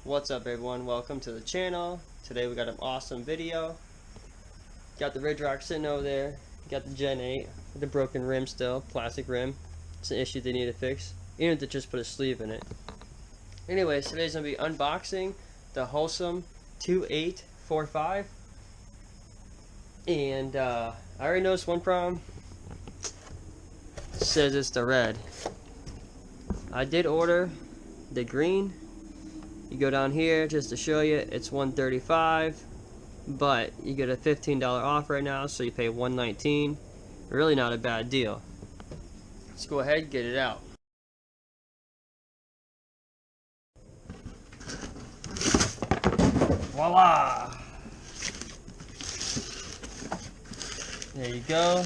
What's up everyone, welcome to the channel. Today we got an awesome video. Got the Ridge Rock sitting over there. Got the Gen 8 with the broken rim still, plastic rim. It's an issue they need to fix. Even if they just put a sleeve in it. Anyways, today's going to be unboxing the Hosim Q905. And I already noticed one problem. It says it's the red. I did order the green. You go down here just to show you, it's $135, but you get a $15 off right now, so you pay $119. Really not a bad deal. Let's go ahead and get it out. Voila! There you go.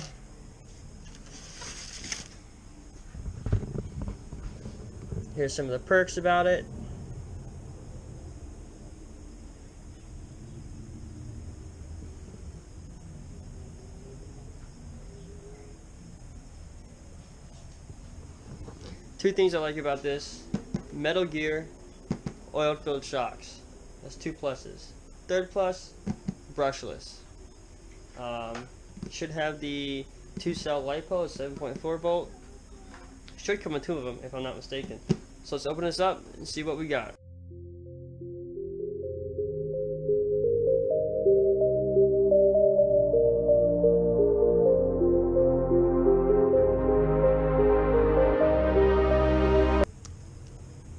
Here's some of the perks about it. Two things I like about this: Metal Gear, oil-filled shocks. That's two pluses. Third plus, brushless. Should have the 2-cell LiPo, 7.4 volt. Should come with two of them if I'm not mistaken. So let's open this up and see what we got.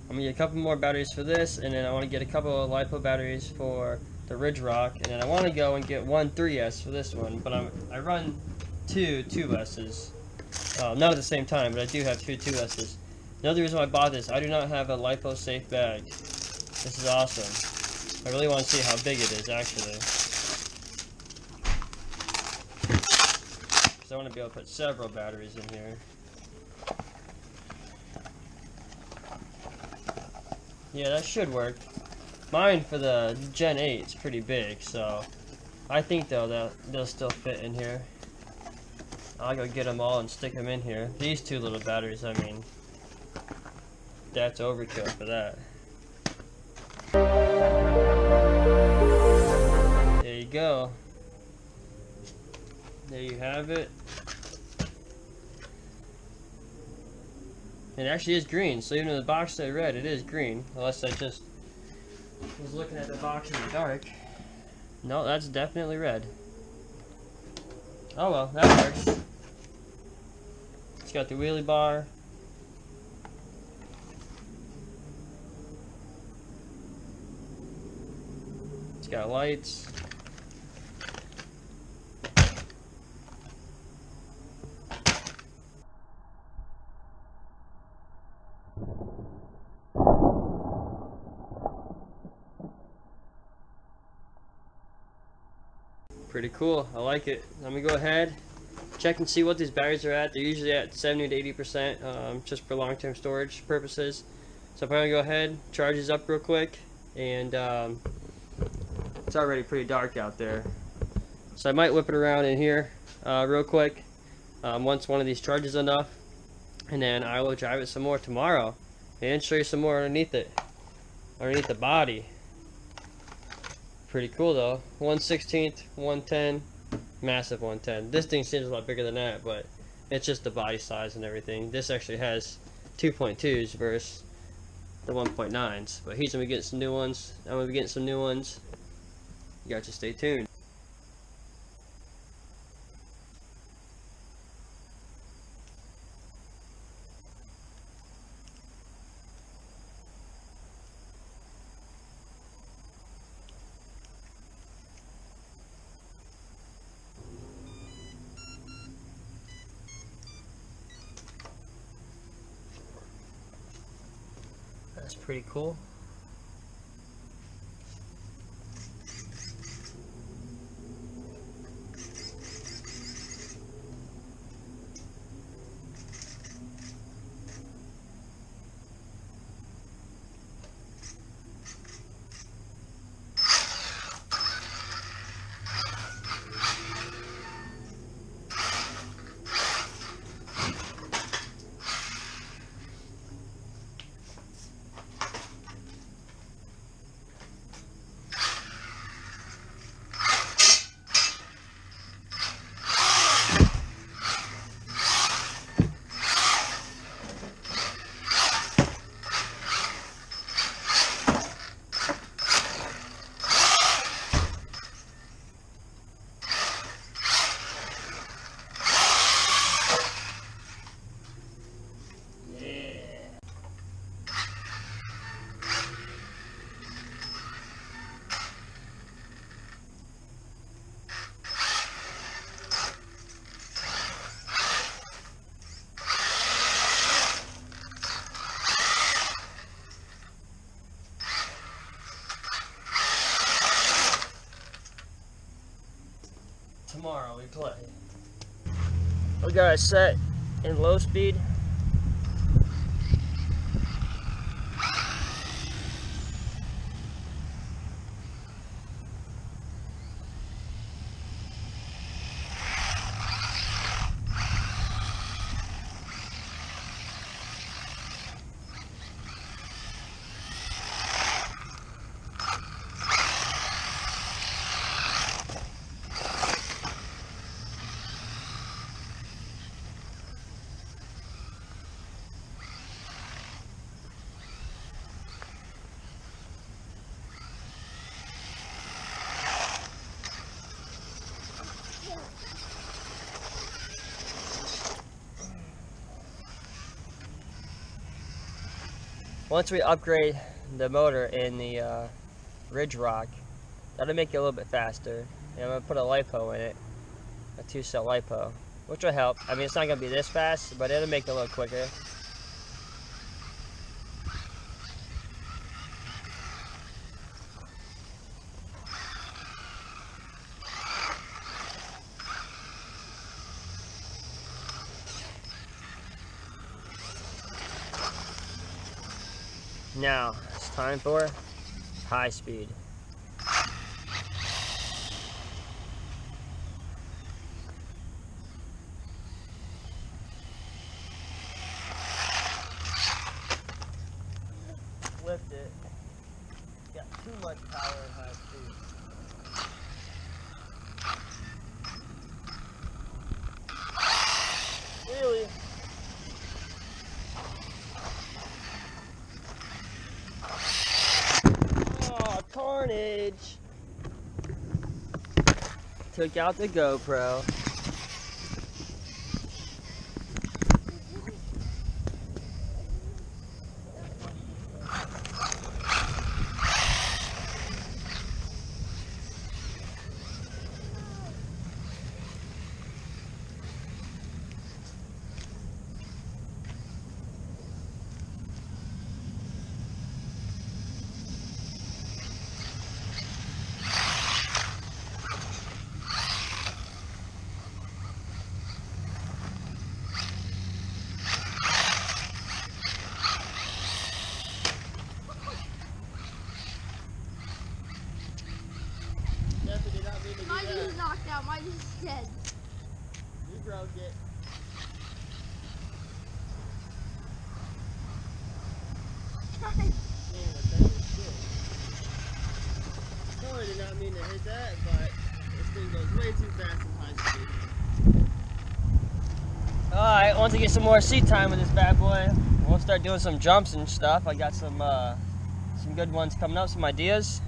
I'm gonna get a couple more batteries for this, and then I want to get a couple of LiPo batteries for the Ridge Rock, and then I want to go and get one 3S for this one, but I run two 2S's. Not at the same time, but I do have two 2S's. Another reason why I bought this, I do not have a LiPo safe bag. This is awesome. I really want to see how big it is actually. Because I want to be able to put several batteries in here. Yeah, that should work. Mine for the Gen 8 is pretty big, so I think though that they'll still fit in here. I'll go get them all and stick them in here. These two little batteries, I mean, that's overkill for that. There you go. There you have it. It actually is green, so even though the box said red, it is green. Unless I just was looking at the box in the dark. No, that's definitely red. Oh well, that works. It's got the wheelie bar. It's got lights. Pretty cool. I like it. Let me go ahead, check and see what these batteries are at. They're usually at 70 to 80%, just for long-term storage purposes. So I'm going to go ahead, charge these up real quick, and it's already pretty dark out there. So I might whip it around in here real quick once one of these charges enough, and then I will drive it some more tomorrow and show you some more underneath it, underneath the body. Pretty cool though. 1/16, 110, massive 110. This thing seems a lot bigger than that, but it's just the body size and everything. This actually has 2.2s versus the 1.9s, but he's gonna be getting some new ones. I'm gonna be getting some new ones. You got to stay tuned. That's pretty cool. tomorrow we play. We got it set in low speed. Once we upgrade the motor in the Ridge Rock, that'll make it a little bit faster. And I'm going to put a LiPo in it, a 2-cell LiPo, which will help. I mean, it's not going to be this fast, but it'll make it a little quicker. Now, it's time for high speed. Lift it. Got too much power in high speed. Really? Oh, carnage! Took out the GoPro. Mine is knocked out, mine is dead. You broke it. Totally did not mean to hit that, but this thing goes way too fast in high speed. Alright, once I get some more seat time with this bad boy, we'll start doing some jumps and stuff. I got some good ones coming up, some ideas.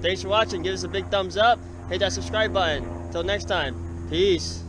Thanks for watching. Give us a big thumbs up. Hit that subscribe button. Until next time. Peace.